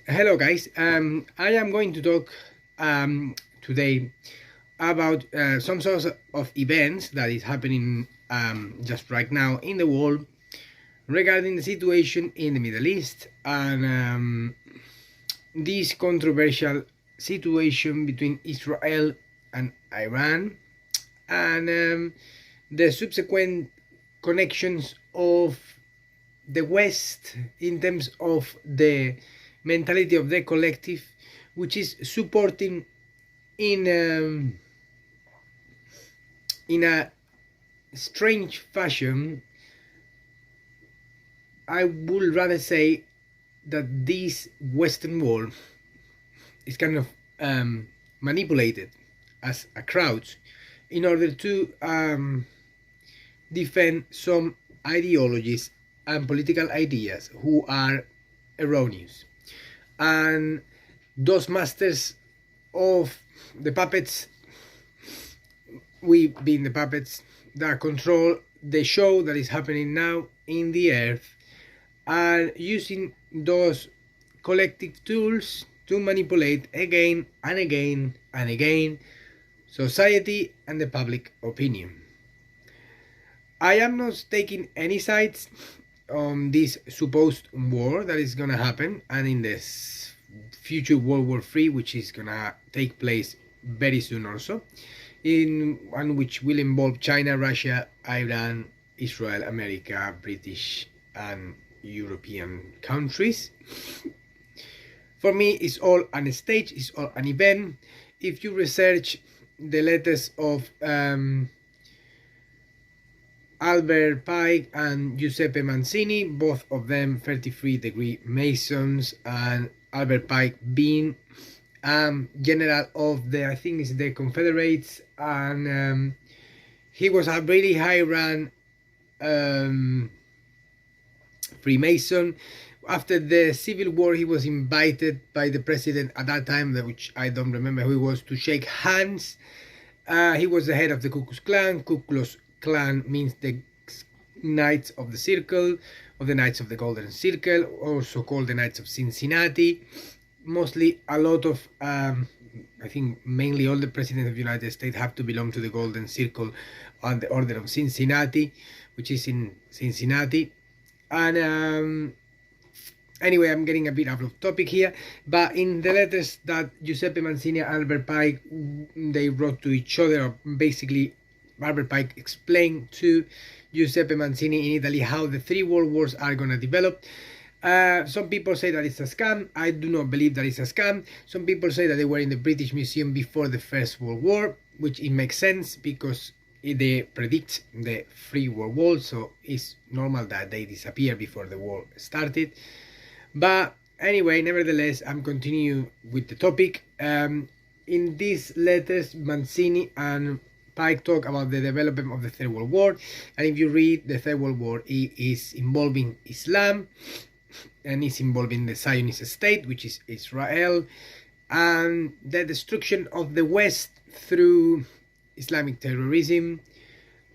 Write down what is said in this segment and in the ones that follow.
Hello guys, I am going to talk today about some sorts of events that is happening just right now in the world regarding the situation in the Middle East and this controversial situation between Israel and Iran and the subsequent connections of the West in terms of the mentality of the collective, which is supporting in a strange fashion. I would rather say that this Western world is kind of manipulated as a crowd in order to defend some ideologies and political ideas who are erroneous. And those masters of the puppets, we being the puppets that control the show that is happening now in the earth, are using those collective tools to manipulate again and again and again society and the public opinion. I am not taking any sides on this supposed war that is gonna happen and in this future World War III, which is gonna take place very soon also, in one which will involve China, Russia, Iran, Israel, America, British and European countries. For me, it's all on a stage, it's all an event. If you research the letters of Albert Pike and Giuseppe Mazzini, both of them 33-degree Masons, and Albert Pike being general of the, I think it's the Confederates, and he was a really high rank Freemason. After the Civil War, he was invited by the president at that time, which I don't remember who he was, to shake hands. He was the head of the Ku Klux Klan. Ku Klux Klan means the Knights of the Circle, or the Knights of the Golden Circle, also called the Knights of Cincinnati. Mostly a lot of, I think mainly all the presidents of the United States have to belong to the Golden Circle on the Order of Cincinnati, which is in Cincinnati. And anyway, I'm getting a bit out of topic here, but in the letters that Giuseppe Mazzini and Albert Pike, they wrote to each other, basically Albert Pike explained to Giuseppe Mazzini in Italy how the three world wars are going to develop. Some people say that it's a scam. I do not believe that it's a scam. Some people say that they were in the British Museum before the First World War, which it makes sense because they predict the three world wars, so it's normal that they disappear before the war started. But anyway, nevertheless, I'm continuing with the topic. In these letters, Mazzini and Pike talk about the development of the Third World War, and if you read the Third World War, it is involving Islam, and it's involving the Zionist state, which is Israel, and the destruction of the West through Islamic terrorism,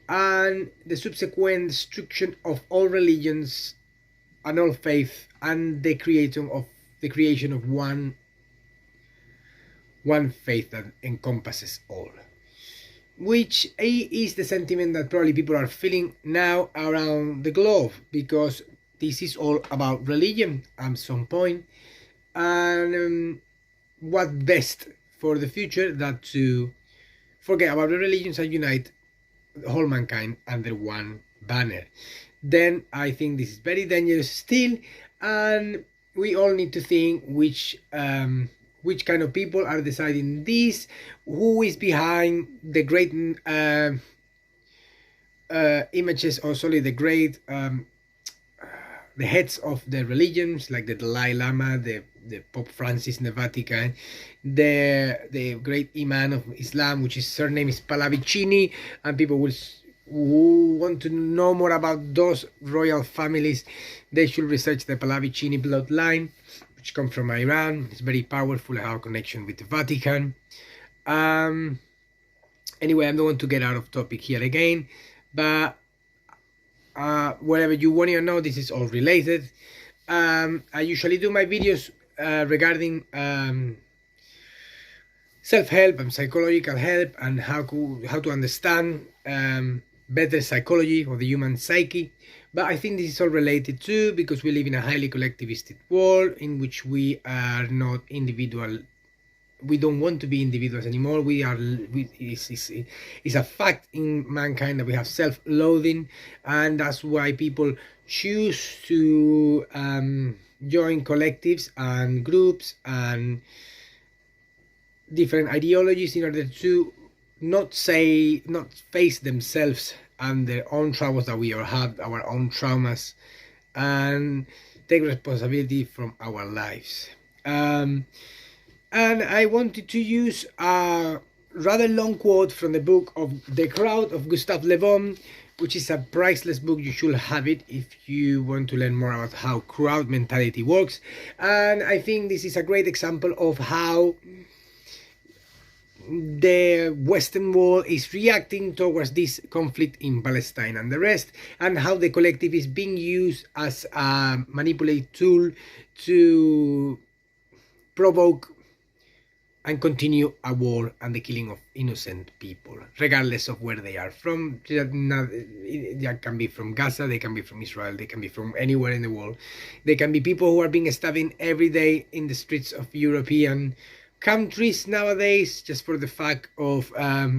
and the subsequent destruction of all religions and all faith, and the creation of one faith that encompasses all, which is the sentiment that probably people are feeling now around the globe, because this is all about religion at some point, and what best for the future than to forget about the religions and unite whole mankind under one banner. Then I think this is very dangerous still, and we all need to think which kind of people are deciding this, who is behind the great images, or sorry, the great the heads of the religions, like the Dalai Lama, the Pope Francis in the Vatican, the great Imam of Islam, which his surname is Pallavicini, and people who want to know more about those royal families, they should research the Pallavicini bloodline, which come from Iran. It's very powerful, have a connection with the Vatican. Anyway, I don't want to get out of topic here again, but whatever you want to know, this is all related. I usually do my videos regarding self-help and psychological help, and how to understand better psychology of the human psyche. But I think this is all related too, because we live in a highly collectivistic world in which we are not individual. We don't want to be individuals anymore. It's a fact in mankind that we have self-loathing, and that's why people choose to join collectives and groups and different ideologies in order to not face themselves and their own troubles, that we all have our own traumas, and take responsibility from our lives. And I wanted to use a rather long quote from the book of The Crowd of Gustave Le Bon, which is a priceless book. You should have it if you want to learn more about how crowd mentality works. And I think this is a great example of how the Western world is reacting towards this conflict in Palestine and the rest, and how the collective is being used as a manipulative tool to provoke and continue a war and the killing of innocent people, regardless of where they are from. They can be from Gaza, they can be from Israel, they can be from anywhere in the world. They can be people who are being stabbed every day in the streets of European countries nowadays, just for the fact of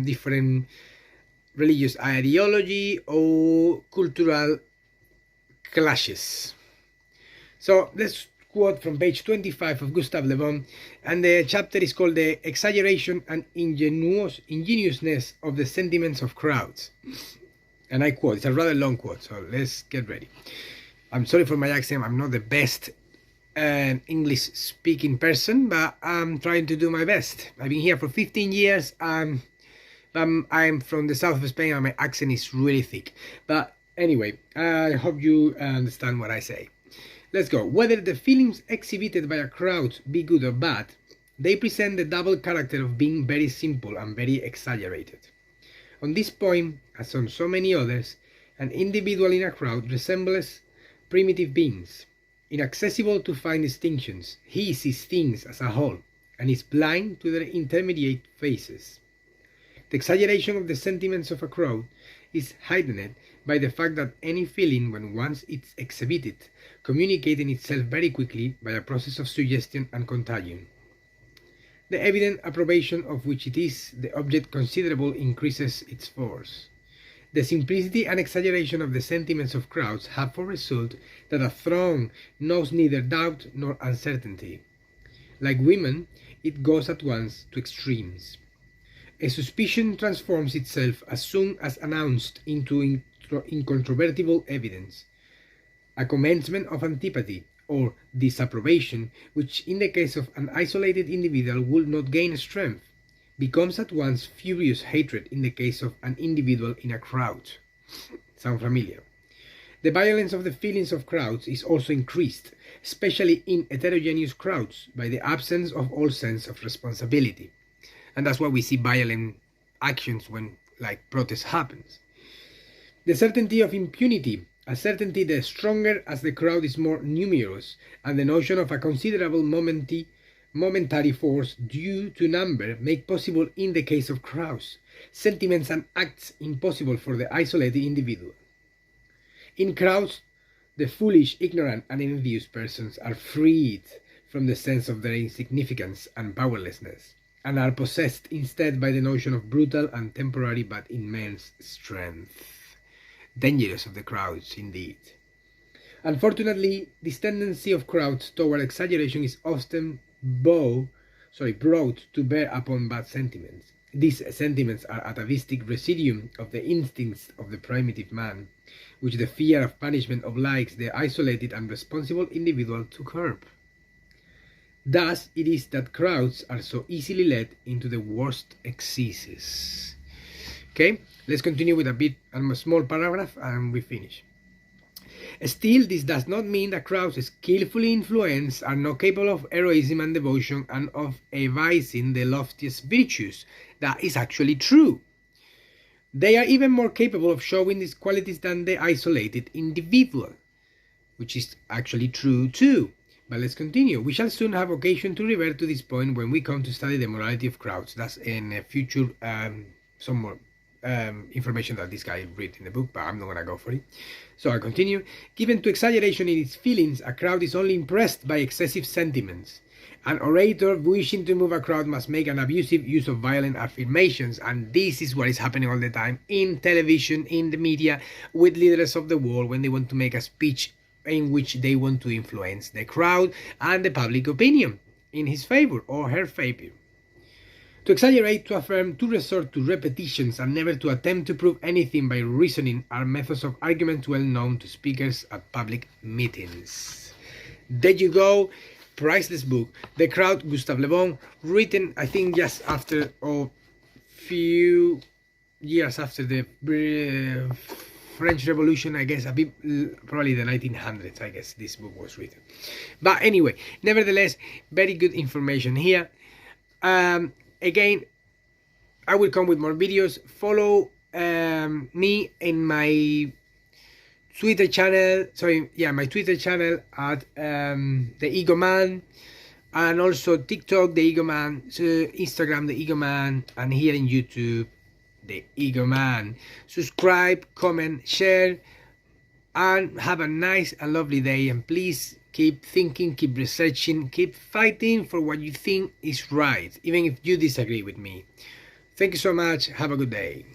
different religious ideology or cultural clashes. So let's quote from page 25 of Gustave Le Bon, and the chapter is called The Exaggeration and Ingenuousness of the Sentiments of Crowds. And I quote, it's a rather long quote, so let's get ready. I'm sorry for my accent, I'm not the best English speaking person, but I'm trying to do my best. I've been here for 15 years, I'm from the south of Spain and my accent is really thick. But anyway, I hope you understand what I say. Let's go. Whether the feelings exhibited by a crowd be good or bad, they present the double character of being very simple and very exaggerated. On this point, as on so many others, an individual in a crowd resembles primitive beings, inaccessible to fine distinctions. He sees things as a whole, and is blind to their intermediate phases. The exaggeration of the sentiments of a crowd is heightened by the fact that any feeling, when once it's exhibited, communicating itself very quickly by a process of suggestion and contagion. The evident approbation of which it is the object considerable increases its force. The simplicity and exaggeration of the sentiments of crowds have for result that a throng knows neither doubt nor uncertainty. Like women, it goes at once to extremes. A suspicion transforms itself as soon as announced into incontrovertible evidence. A commencement of antipathy or disapprobation, which in the case of an isolated individual would not gain strength, becomes at once furious hatred in the case of an individual in a crowd. Sound familiar? The violence of the feelings of crowds is also increased, especially in heterogeneous crowds, by the absence of all sense of responsibility. And that's why we see violent actions when, like, protest happens. The certainty of impunity, a certainty the stronger as the crowd is more numerous, and the notion of a considerable momentary force due to number make possible in the case of crowds sentiments and acts impossible for the isolated individual. In crowds, the foolish, ignorant, and envious persons are freed from the sense of their insignificance and powerlessness, and are possessed instead by the notion of brutal and temporary but immense strength. Dangerous of the crowds, indeed. Unfortunately, this tendency of crowds toward exaggeration is often brought to bear upon bad sentiments. These sentiments are atavistic residuum of the instincts of the primitive man, which the fear of punishment obliges the isolated and responsible individual to curb. Thus it is that crowds are so easily led into the worst excesses. Okay, let's continue with a small paragraph and we finish. Still, this does not mean that crowds skillfully influenced are not capable of heroism and devotion and of evincing the loftiest virtues. That is actually true. They are even more capable of showing these qualities than the isolated individual, which is actually true too. But let's continue. We shall soon have occasion to revert to this point when we come to study the morality of crowds. That's in a future, some more information that this guy read in the book, but I'm not gonna go for it. So I continue. Given to exaggeration in its feelings, a crowd is only impressed by excessive sentiments. An orator wishing to move a crowd must make an abusive use of violent affirmations, and this is what is happening all the time in television, in the media, with leaders of the world when they want to make a speech in which they want to influence the crowd and the public opinion in his favor or her favor. To exaggerate, to affirm, to resort to repetitions, and never to attempt to prove anything by reasoning are methods of argument well known to speakers at public meetings. There you go. Priceless book. The Crowd, Gustave Le Bon, written I think just after or few years after the French Revolution, I guess, a bit, probably the 1900s, I guess this book was written. But anyway, nevertheless, very good information here. Again, I will come with more videos. Follow me in my Twitter channel, my Twitter channel at the Ego Man, and also TikTok, the Ego Man, Instagram, the Ego Man, and here in YouTube, the Ego Man. Subscribe, comment, share, and have a nice and lovely day. And please keep thinking, keep researching, keep fighting for what you think is right, even if you disagree with me. Thank you so much. Have a good day.